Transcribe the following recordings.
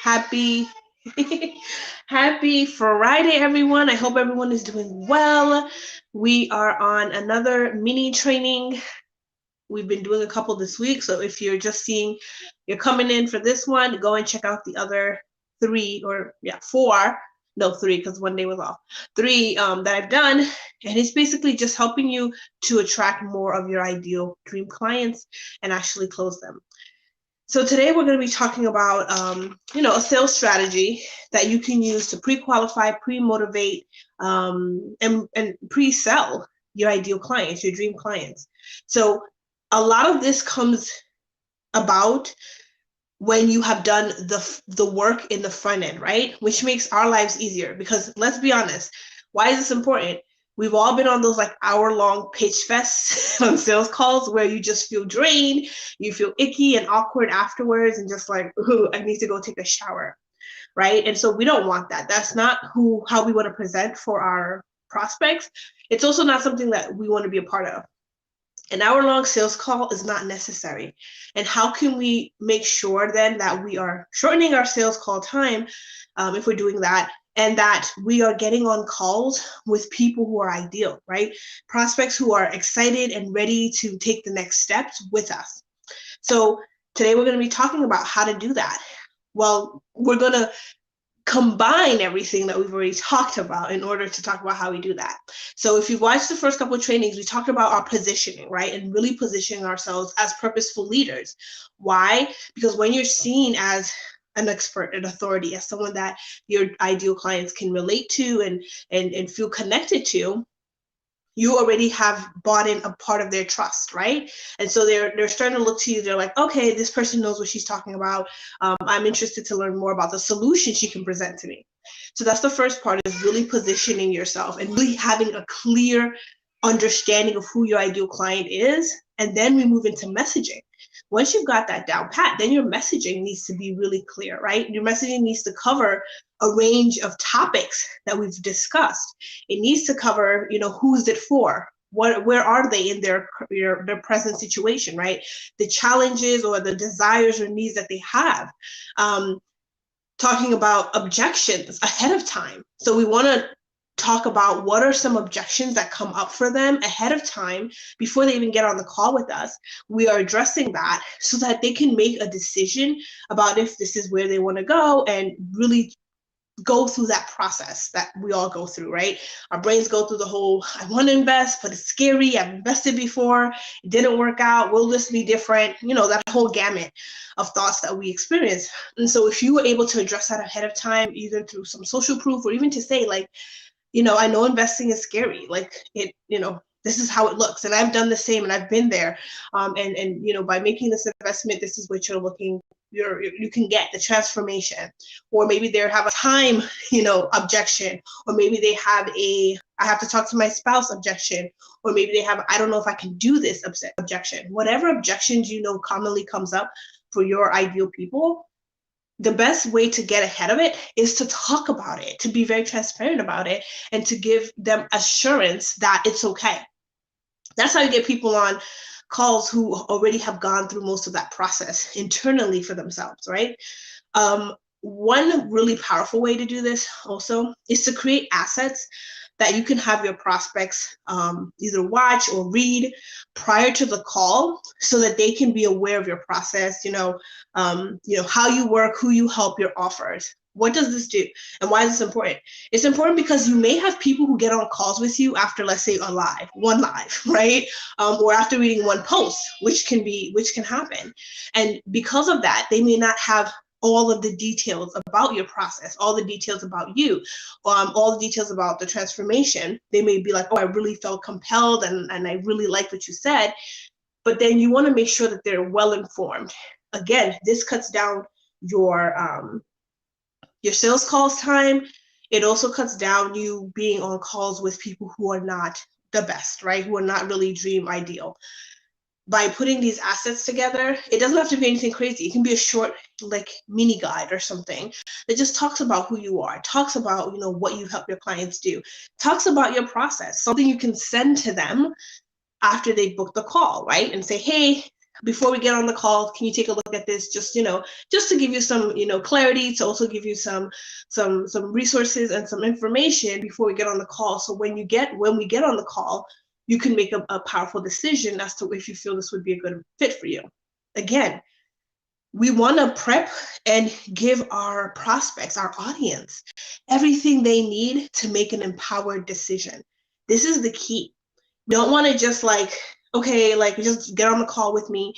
Happy Happy Friday, everyone. I hope everyone is doing well. We are on another mini training. We've been doing a couple this week, so if you're coming in for this one, go and check out the other four. No, three, because one day was off. Three that I've done, and it's basically just helping you to attract more of your ideal dream clients and actually close them. So today we're going to be talking about, a sales strategy that you can use to pre-qualify, pre-motivate, and pre-sell your ideal clients, your dream clients. So a lot of this comes about when you have done the work in the front end, right? Which makes our lives easier because let's be honest, why is this important? We've all been on those like hour-long pitch fests on sales calls where you just feel drained, you feel icky and awkward afterwards and just like, ooh, I need to go take a shower, right? And so we don't want that. That's not how we want to present for our prospects. It's also not something that we want to be a part of. An hour-long sales call is not necessary. And how can we make sure then that we are shortening our sales call time if we're doing that, and that we are getting on calls with people who are ideal, right? Prospects who are excited and ready to take the next steps with us. So today we're going to be talking about how to do that. Well, we're going to combine everything that we've already talked about in order to talk about how we do that. So if you've watched the first couple of trainings, we talked about our positioning, right? And really positioning ourselves as purposeful leaders. Why? Because when you're seen as an expert, an authority, as someone that your ideal clients can relate to and feel connected to, you already have bought in a part of their trust, right? And so they're starting to look to you. They're like, okay, this person knows what she's talking about. I'm interested to learn more about the solution she can present to me. So that's the first part, is really positioning yourself and really having a clear understanding of who your ideal client is. And then we move into messaging. Once you've got that down pat, then your messaging needs to be really clear, right? Your messaging needs to cover a range of topics that we've discussed. It needs to cover, who's it for? Where are they in their present situation, right? The challenges or the desires or needs that they have. Talking about objections ahead of time. So we want to talk about what are some objections that come up for them ahead of time before they even get on the call with us. We are addressing that so that they can make a decision about if this is where they want to go and really go through that process that we all go through, right? Our brains go through the whole, I want to invest, but it's scary. I've invested before. It didn't work out. Will this be different? That whole gamut of thoughts that we experience. And so if you were able to address that ahead of time, either through some social proof or even to say like, I know investing is scary. Like this is how it looks. And I've done the same and I've been there. And by making this investment, this is what you're looking, you can get the transformation. Or maybe they have a time, objection. Or maybe they have I have to talk to my spouse objection. Or maybe they have, I don't know if I can do this objection. Whatever objections commonly comes up for your ideal people, the best way to get ahead of it is to talk about it, to be very transparent about it, and to give them assurance that it's okay. That's how you get people on calls who already have gone through most of that process internally for themselves, right? One really powerful way to do this also is to create assets that you can have your prospects either watch or read prior to the call so that they can be aware of your process, how you work, who you help, your offers. What does this do? And why is this important? It's important because you may have people who get on calls with you after, let's say, one live, right? Or after reading one post, which can happen. And because of that, they may not have all of the details about your process, all the details about you, all the details about the transformation. They may be like, oh, I really felt compelled and I really like what you said. But then you want to make sure that they're well informed. Again, this cuts down your sales calls time. It also cuts down you being on calls with people who are not the best, right? Who are not really dream ideal. By putting these assets together, it doesn't have to be anything crazy. It can be a short, like, mini guide or something that just talks about who you are, talks about, what you help your clients do, talks about your process, something you can send to them after they book the call, right? And say, hey, before we get on the call, can you take a look at this? Just, just to give you some, clarity, to also give you some resources and some information before we get on the call. So when we get on the call, you can make a powerful decision as to if you feel this would be a good fit for you. Again, we want to prep and give our prospects, our audience, everything they need to make an empowered decision. This is the key. We don't want to just just get on the call with me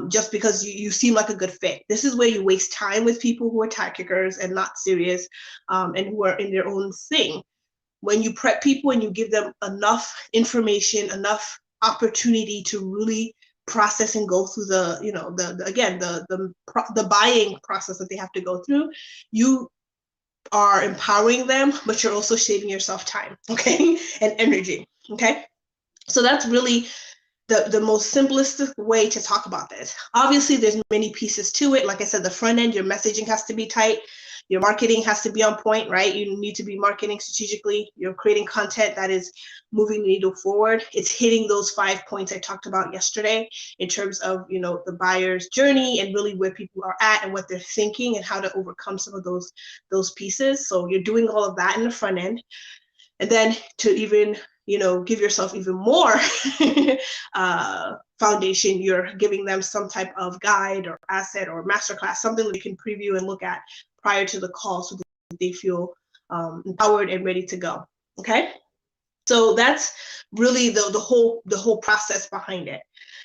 just because you seem like a good fit. This is where you waste time with people who are tire kickers and not serious and who are in their own thing. When you prep people and you give them enough information, enough opportunity to really process and go through the buying process that they have to go through, you are empowering them, but you're also saving yourself time, okay, and energy, okay? So that's really the most simplistic way to talk about this. Obviously, there's many pieces to it. Like I said, the front end, your messaging has to be tight. Your marketing has to be on point, right? You need to be marketing strategically. You're creating content that is moving the needle forward. It's hitting those 5 points I talked about yesterday in terms of, the buyer's journey and really where people are at and what they're thinking and how to overcome some of those pieces. So you're doing all of that in the front end. And then to even, give yourself even more foundation, you're giving them some type of guide or asset or masterclass, something that they can preview and look at prior to the call so that they feel empowered and ready to go. Okay. So that's really the whole process behind it.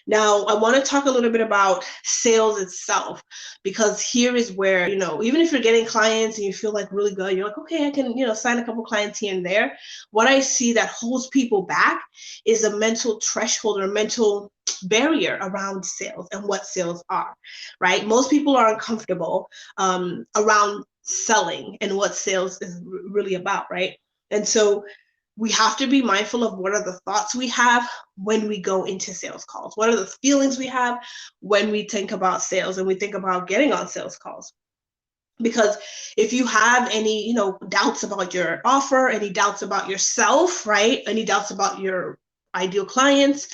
Now, I want to talk a little bit about sales itself, because here is where, even if you're getting clients and you feel like really good, you're like, okay, I can, sign a couple clients here and there. What I see that holds people back is a mental threshold or a mental barrier around sales and what sales are, right? Most people are uncomfortable around selling and what sales is really about, right? And so we have to be mindful of what are the thoughts we have when we go into sales calls. What are the feelings we have when we think about sales and we think about getting on sales calls? Because if you have any, doubts about your offer, any doubts about yourself, right? Any doubts about your ideal clients,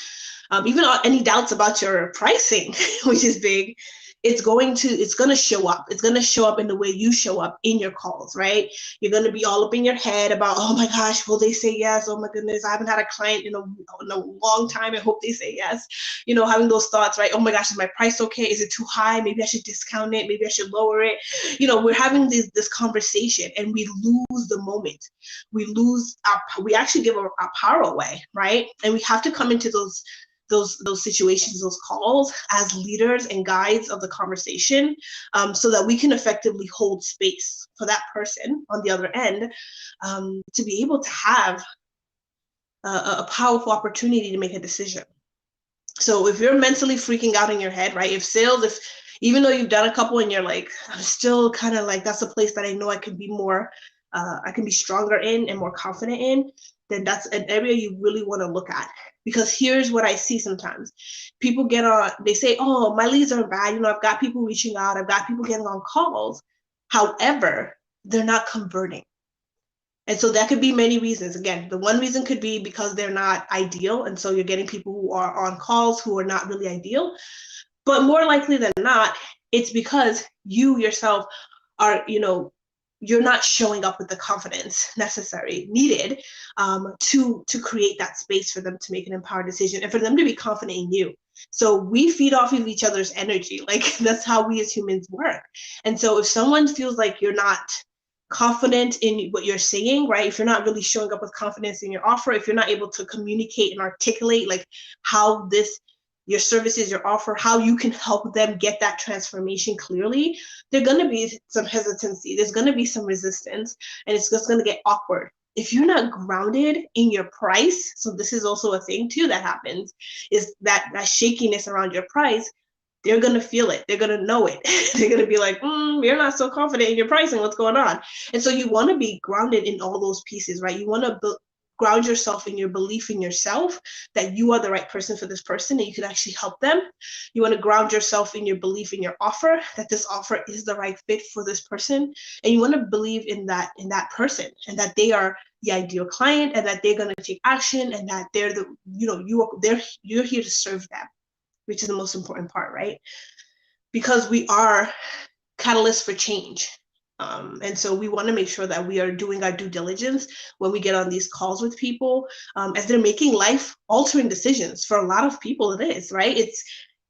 even any doubts about your pricing, which is big, it's going to show up. It's going to show up in the way you show up in your calls, right? You're going to be all up in your head about, oh my gosh, will they say yes? Oh my goodness, I haven't had a client in a long time. I hope they say yes. Having those thoughts, right? Oh my gosh, is my price okay? Is it too high? Maybe I should discount it. Maybe I should lower it. We're having this conversation and we lose the moment. We actually give our power away, right? And we have to come into those situations, those calls as leaders and guides of the conversation so that we can effectively hold space for that person on the other end to be able to have a powerful opportunity to make a decision. So if you're mentally freaking out in your head, right? Even though you've done a couple and you're like, I'm still kind of like, that's a place that I know I can be more, I can be stronger in and more confident in, then that's an area you really want to look at. Because here's what I see sometimes. People get on, they say, oh, my leads are bad. I've got people reaching out. I've got people getting on calls. However, they're not converting. And so that could be many reasons. Again, the one reason could be because they're not ideal. And so you're getting people who are on calls who are not really ideal. But more likely than not, it's because you yourself are, you're not showing up with the confidence needed to create that space for them to make an empowered decision and for them to be confident in you. So we feed off of each other's energy. Like that's how we as humans work. And so if someone feels like you're not confident in what you're saying, right? If you're not really showing up with confidence in your offer, if you're not able to communicate and articulate like how your services, your offer, how you can help them get that transformation clearly, there's going to be some hesitancy. There's going to be some resistance, and it's just going to get awkward. If you're not grounded in your price, so this is also a thing too that happens, is that shakiness around your price, they're going to feel it. They're going to know it. They're going to be like, you're not so confident in your pricing. What's going on? And so you want to be grounded in all those pieces, right? You want to ground yourself in your belief in yourself that you are the right person for this person and you can actually help them. You want to ground yourself in your belief in your offer, that this offer is the right fit for this person. And you want to believe in that person and that they are the ideal client and that they're going to take action and that they're you're here to serve them. which is the most important part, right? Because we are catalysts for change. And so we want to make sure that we are doing our due diligence when we get on these calls with people, as they're making life-altering decisions. For a lot of people, it is, right?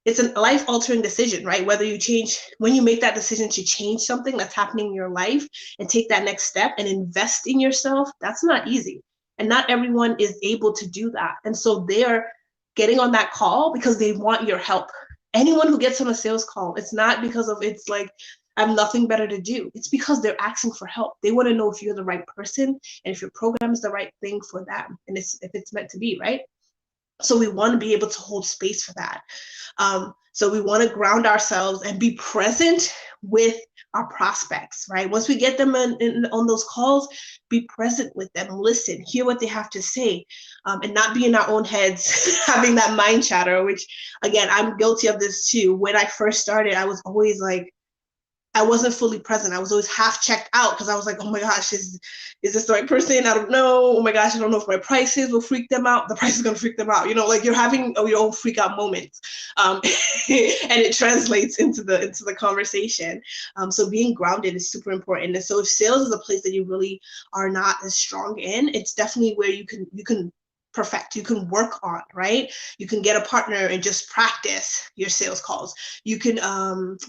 It's a life-altering decision, right? Whether you change, when you make that decision to change something that's happening in your life and take that next step and invest in yourself, that's not easy. And not everyone is able to do that. And so they're getting on that call because they want your help. Anyone who gets on a sales call, it's not because of, it's like, I have nothing better to do. It's because they're asking for help. They want to know if you're the right person and if your program is the right thing for them, and if it's meant to be, right? So we want to be able to hold space for that. So we want to ground ourselves and be present with our prospects, right? Once we get them on those calls, be present with them, listen, hear what they have to say, and not be in our own heads, having that mind chatter, which, again, I'm guilty of this too. When I first started, I was always like, I wasn't fully present. I was always half checked out because I was like, oh my gosh, is this the right person? I don't know. Oh my gosh, I don't know if my prices will freak them out. The price is going to freak them out. You know, like you're having your own freak out moments. And it translates into the conversation. So being grounded is super important. And so if sales is a place that you really are not as strong in, it's definitely where you can perfect, you can work on, right? You can get a partner and just practice your sales calls. You can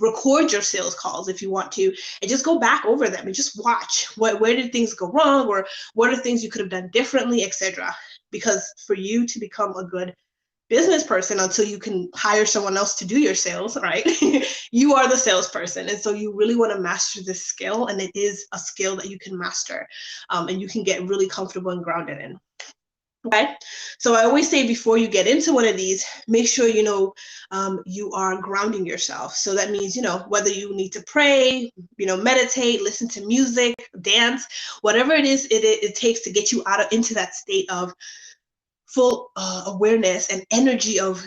record your sales calls if you want to, and just go back over them and just watch where did things go wrong, or what are things you could have done differently, etc. Because for you to become a good business person, until you can hire someone else to do your sales, right? You are the salesperson. And so you really want to master this skill, and it is a skill that you can master, and you can get really comfortable and grounded in. Okay, so I always say before you get into one of these, make sure you are grounding yourself. So that means, whether you need to pray, meditate, listen to music, dance, whatever it is it takes to get you into that state of full awareness and energy of,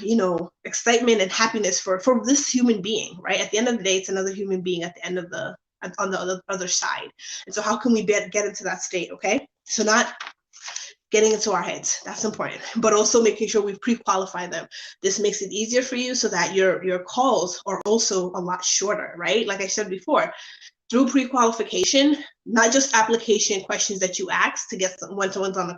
excitement and happiness for this human being, right? At the end of the day, it's another human being on the other side. And so how can we get into that state? Okay, so not getting into our heads, that's important, but also making sure we pre-qualify them. This makes it easier for you so that your calls are also a lot shorter, right? Like I said before, through pre-qualification, not just application questions that you ask to get when someone's going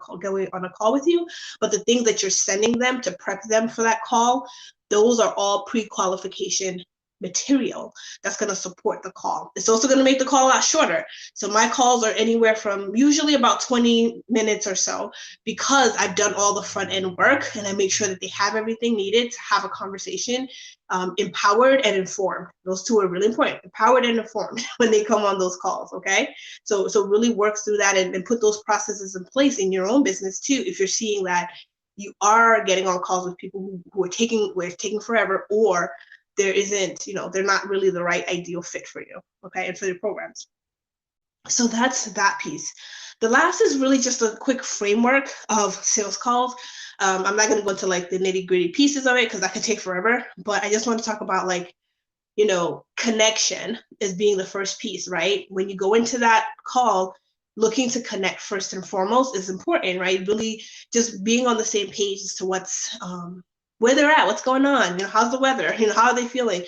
on a call with you, but the things that you're sending them to prep them for that call, those are all pre-qualification material that's going to support the call. It's also going to make the call a lot shorter. So my calls are anywhere from usually about 20 minutes or so, because I've done all the front end work and I make sure that they have everything needed to have a conversation, empowered and informed. Those two are really important, empowered and informed, when they come on those calls. Okay, so really work through that and put those processes in place in your own business too, if you're seeing that you are getting on calls with people who are taking forever, or there isn't, they're not really the right ideal fit for you, okay, and for your programs. So that's that piece. The last is really just a quick framework of sales calls. I'm not going to go into like the nitty-gritty pieces of it because that could take forever, but I just want to talk about connection as being the first piece, right? When you go into that call, looking to connect first and foremost is important, right? Really just being on the same page as to what's where they're at, what's going on, how's the weather, how are they feeling?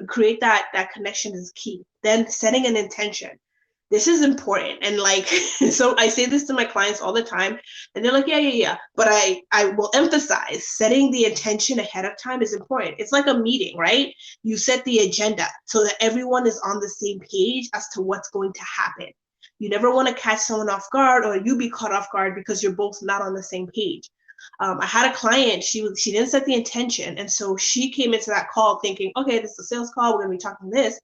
Create that connection is key. Then setting an intention. This is important. And so I say this to my clients all the time, and they're like, yeah. But I will emphasize setting the intention ahead of time is important. It's like a meeting, right? You set the agenda so that everyone is on the same page as to what's going to happen. You never want to catch someone off guard, or you be caught off guard because you're both not on the same page. I had a client, she didn't set the intention. And so she came into that call thinking, okay, this is a sales call, we're going to be talking this.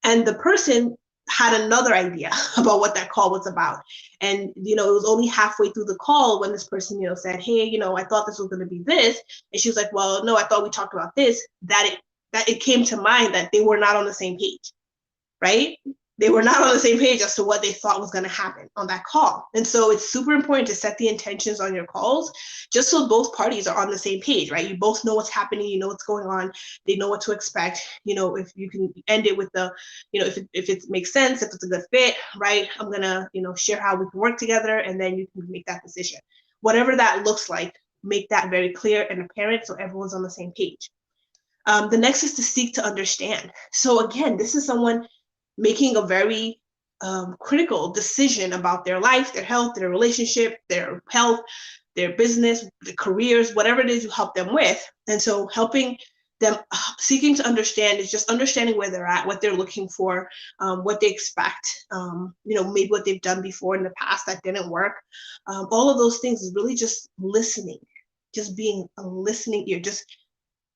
And the person had another idea about what that call was about. And, it was only halfway through the call when this person, said, hey, I thought this was going to be this. And she was like, well, no, I thought we talked about this, that it came to mind that they were not on the same page, right? They were not on the same page as to what they thought was going to happen on that call. And so it's super important to set the intentions on your calls, just so both parties are on the same page, right? You both know what's happening, you know what's going on, they know what to expect. If you can end it with the, if it makes sense, if it's a good fit, right? I'm going to, share how we can work together, and then you can make that decision. Whatever that looks like, make that very clear and apparent so everyone's on the same page. The next is to seek to understand. So again, this is someone making a very critical decision about their life, their health, their relationship, their health, their business, their careers, whatever it is you help them with. And so helping them, seeking to understand, is just understanding where they're at, what they're looking for, what they expect, maybe what they've done before in the past that didn't work. All of those things is really just listening, just being a listening ear, just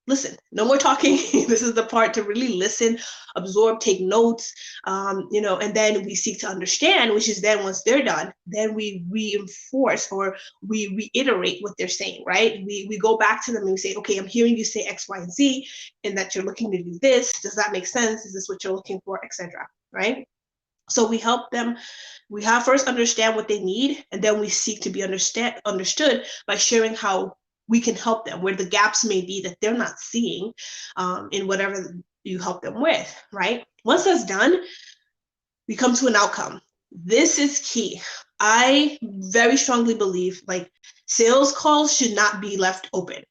listen, no more talking. This is the part to really listen, absorb, take notes, and then we seek to understand, which is then once they're done, then we reinforce or we reiterate what they're saying, right? We go back to them and we say, okay, I'm hearing you say X, Y, and Z, and that you're looking to do this. Does that make sense? Is this what you're looking for, etc., right? So we help them. We have first understand what they need, and then we seek to be understood by sharing how we can help them, where the gaps may be that they're not seeing in whatever you help them with, right? Once that's done, we come to an outcome. This is key. I very strongly believe like sales calls should not be left open.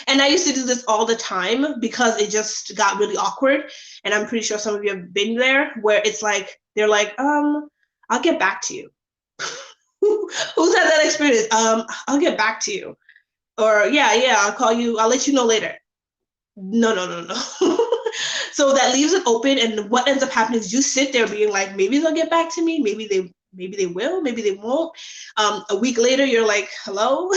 And I used to do this all the time because it just got really awkward. And I'm pretty sure some of you have been there where it's like, they're like, I'll get back to you. Who's had that experience? I'll get back to you. Or yeah, I'll call you, I'll let you know later. No. So that leaves it open, and what ends up happening is you sit there being like, maybe they'll get back to me, maybe they will, maybe they won't. A week later, you're like, hello,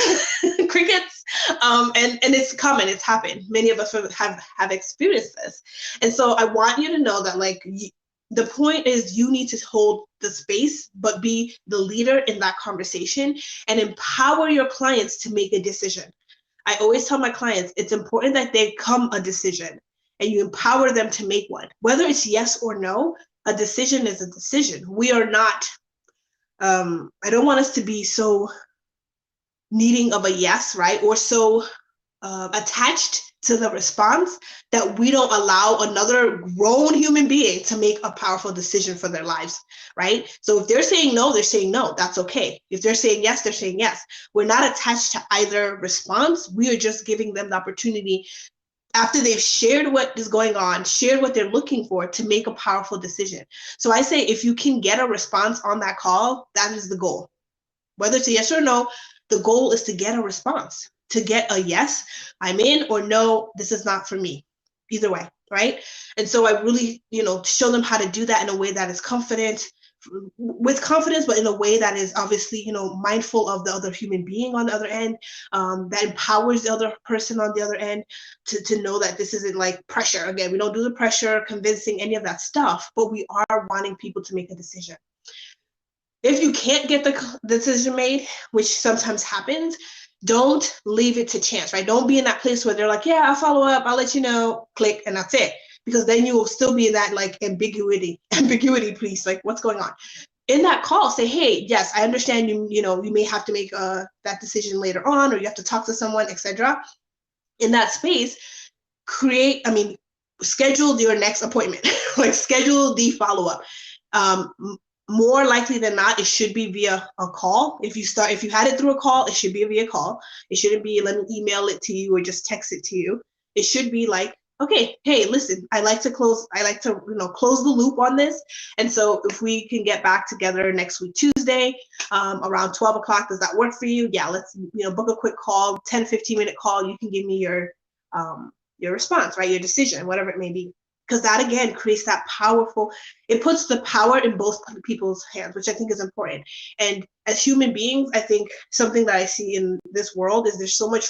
crickets. And it's common, it's happened. Many of us have experienced this. And so I want you to know that like the point is you need to hold the space, but be the leader in that conversation and empower your clients to make a decision. I always tell my clients, it's important that they come a decision and you empower them to make one. Whether it's yes or no, a decision is a decision. We are not, I don't want us to be so needing of a yes, right? Or so attached to the response that we don't allow another grown human being to make a powerful decision for their lives, right? So if they're saying no, they're saying no. That's okay. If they're saying yes, they're saying yes. We're not attached to either response. We are just giving them the opportunity after they've shared what is going on, shared what they're looking for, to make a powerful decision. So I say if you can get a response on that call, that is the goal. Whether it's a yes or no, the goal is to get a response, to get a yes, I'm in, or no, this is not for me. Either way, right? And so I really, show them how to do that in a way that is with confidence, but in a way that is obviously, mindful of the other human being on the other end, that empowers the other person on the other end to know that this isn't like pressure. Again, we don't do the pressure, convincing, any of that stuff, but we are wanting people to make a decision. If you can't get the decision made, which sometimes happens, don't leave it to chance, right? Don't be in that place where they're like, yeah, I'll follow up, I'll let you know, click, and that's it. Because then you will still be in that like ambiguity, please, like what's going on? In that call, say, hey, yes, I understand you may have to make that decision later on, or you have to talk to someone, etc. In that space, schedule your next appointment, like schedule the follow-up. More likely than not, it should be via a call. If you had it through a call, it should be via call. It shouldn't be, let me email it to you or just text it to you. It should be like, okay, hey, listen, I like to close the loop on this. And so if we can get back together next week, Tuesday, around 12 o'clock, does that work for you? Yeah, let's, book a quick call, 10, 15-minute call. You can give me your response, right? Your decision, whatever it may be. Because that, again, creates that it puts the power in both people's hands, which I think is important. And as human beings, I think something that I see in this world is there's so much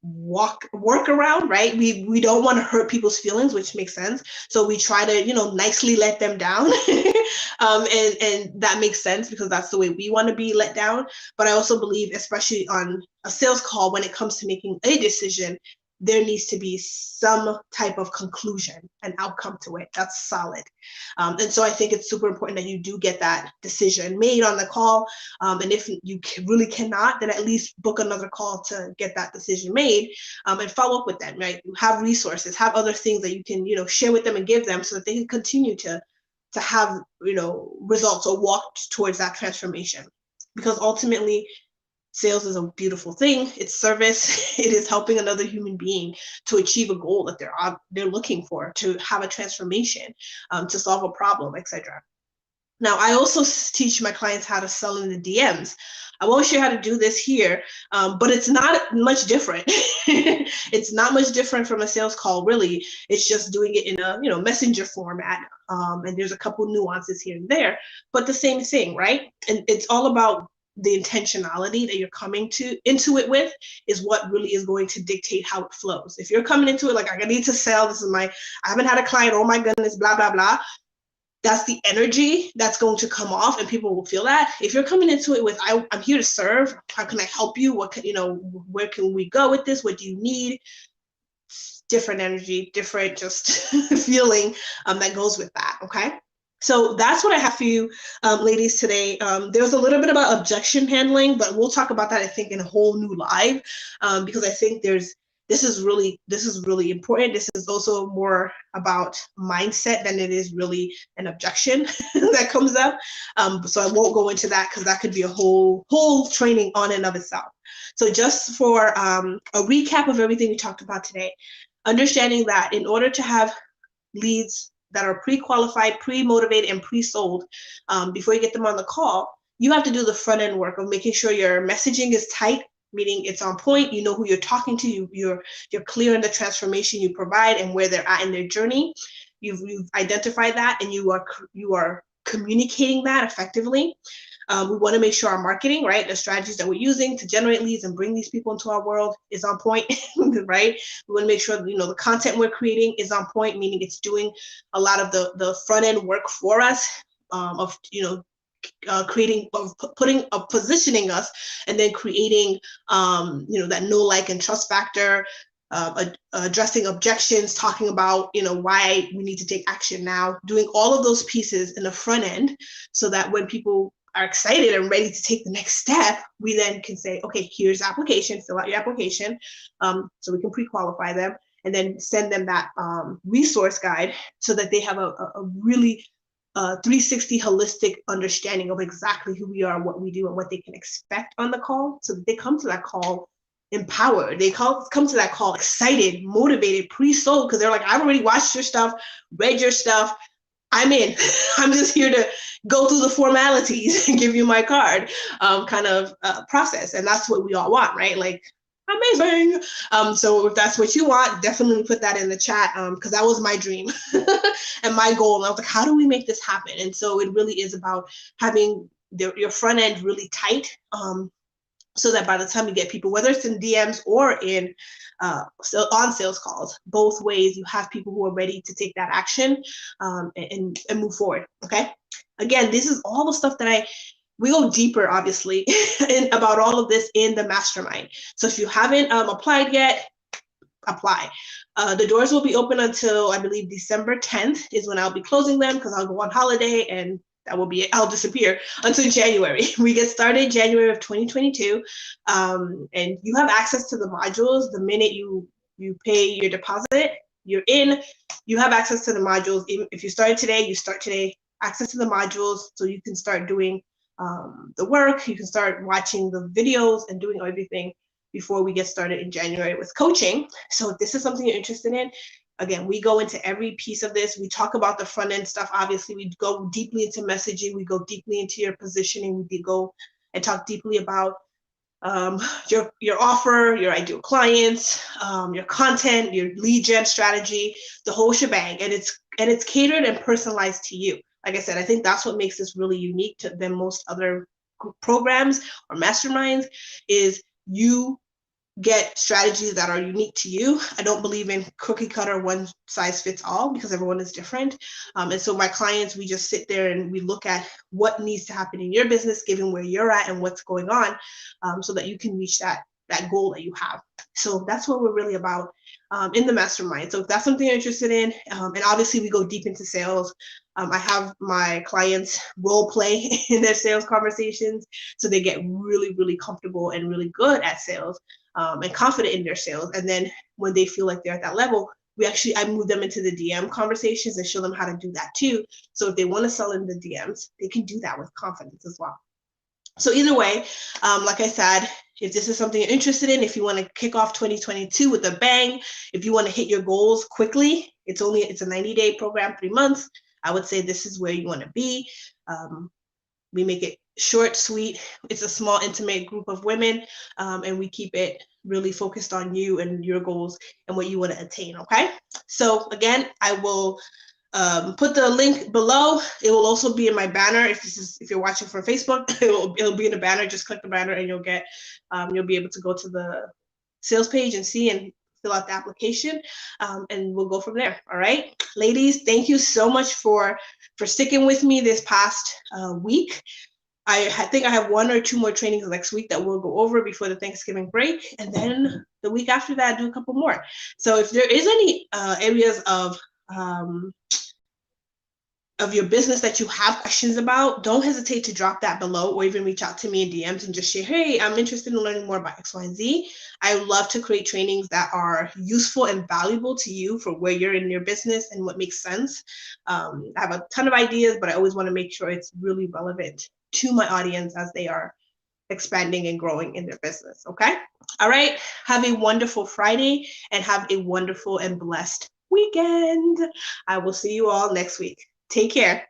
work around, right? We don't want to hurt people's feelings, which makes sense. So we try to, nicely let them down. And that makes sense because that's the way we want to be let down. But I also believe, especially on a sales call, when it comes to making a decision, there needs to be some type of conclusion, an outcome to it. That's solid. And so I think it's super important that you do get that decision made on the call. And if you really cannot, then at least book another call to get that decision made, and follow up with them, right? You have resources, have other things that you can, share with them and give them so that they can continue to have, results or walk towards that transformation. Because ultimately, Sales is a beautiful thing. It's service. It is helping another human being to achieve a goal that they're looking for, to have a transformation, to solve a problem, etc. Now, I also teach my clients how to sell in the DMs. I won't show you how to do this here, but it's not much different. It's not much different from a sales call, really. It's just doing it in a messenger format, and there's a couple nuances here and there, but the same thing, right? And it's all about the intentionality that you're coming into it with is what really is going to dictate how it flows. If you're coming into it like, I need to sell, I haven't had a client, oh my goodness, blah, blah, blah. That's the energy that's going to come off, and people will feel that. If you're coming into it with, I'm here to serve, how can I help you? Where can we go with this? What do you need? Different energy, different just feeling that goes with that, okay? So that's what I have for you, ladies, today. There's a little bit about objection handling, but we'll talk about that, I think, in a whole new live, because I think this is really important. This is also more about mindset than it is really an objection that comes up. So I won't go into that because that could be a whole training on and of itself. So just for a recap of everything we talked about today, understanding that in order to have leads that are pre-qualified, pre-motivated, and pre-sold, before you get them on the call, you have to do the front end work of making sure your messaging is tight, meaning it's on point, you know who you're talking to, you're clear in the transformation you provide and where they're at in their journey. You've identified that, and you are communicating that effectively. We want to make sure our marketing, right, the strategies that we're using to generate leads and bring these people into our world is on point, right? We want to make sure the content we're creating is on point, meaning it's doing a lot of the front end work for us, of creating, of positioning us, and then creating that know, like, and trust factor, addressing objections, talking about why we need to take action now, doing all of those pieces in the front end, so that when people are excited and ready to take the next step, we then can say, okay, here's the application, fill out your application, so we can pre-qualify them, and then send them that resource guide so that they have a really 360 holistic understanding of exactly who we are, what we do, and what they can expect on the call, so that they come to that call empowered. They come to that call excited, motivated, pre-sold, because they're like, I've already watched your stuff, read your stuff, I'm in. I'm just here to go through the formalities and give you my card, kind of process. And that's what we all want, right? Like, amazing. So if that's what you want, definitely put that in the chat, because that was my dream and my goal. And I was like, how do we make this happen? And so it really is about having your front end really tight, so that by the time you get people, whether it's in DMs or in on sales calls, both ways, you have people who are ready to take that action, and move forward. Okay. Again, this is all the stuff that we go deeper, obviously, about all of this in the mastermind. So if you haven't applied yet, apply. The doors will be open until, I believe, December 10th is when I'll be closing them, because I'll go on holiday, and that will be it. I'll disappear until January. We get started January of 2022, and you have access to the modules the minute you pay your deposit. You're in. You have access to the modules. Even if you started today, you start today. Access to the modules, so you can start doing the work. You can start watching the videos and doing everything before we get started in January with coaching. So if this is something you're interested in, again, we go into every piece of this. We talk about the front end stuff. Obviously, we go deeply into messaging. We go deeply into your positioning. We go and talk deeply about your offer, your ideal clients, your content, your lead gen strategy, the whole shebang. And it's catered and personalized to you. Like I said, I think that's what makes this really unique than most other programs or masterminds, is you get strategies that are unique to you. I don't believe in cookie cutter, one size fits all, because everyone is different. And so my clients, we just sit there and we look at what needs to happen in your business, given where you're at and what's going on, so that you can reach that goal that you have. So that's what we're really about in the mastermind. So if that's something you're interested in, and obviously we go deep into sales. I have my clients role play in their sales conversations, so they get really, really comfortable and really good at sales, and confident in their sales. And then when they feel like they're at that level, I move them into the DM conversations and show them how to do that too. So if they want to sell in the DMs, they can do that with confidence as well. So either way, like I said, if this is something you're interested in, if you want to kick off 2022 with a bang, if you want to hit your goals quickly, it's a 90-day program, 3 months. I would say this is where you want to be. We make it short, sweet. It's a small, intimate group of women, and we keep it really focused on you and your goals and what you want to attain. Okay. So again, I will put the link below. It will also be in my banner. If you're watching from Facebook, it'll be in the banner. Just click the banner and you'll be able to go to the sales page and see and fill out the application, and we'll go from there. All right, ladies, thank you so much for sticking with me this past week. I think I have 1 or 2 more trainings next week that we'll go over before the Thanksgiving break, and then the week after that, do a couple more. So if there is any areas of your business that you have questions about, don't hesitate to drop that below or even reach out to me in DMs and just share, hey, I'm interested in learning more about X, Y, and Z. I love to create trainings that are useful and valuable to you for where you're in your business and what makes sense. I have a ton of ideas, but I always want to make sure it's really relevant to my audience as they are expanding and growing in their business. Okay. All right. Have a wonderful Friday and have a wonderful and blessed weekend. I will see you all next week. Take care.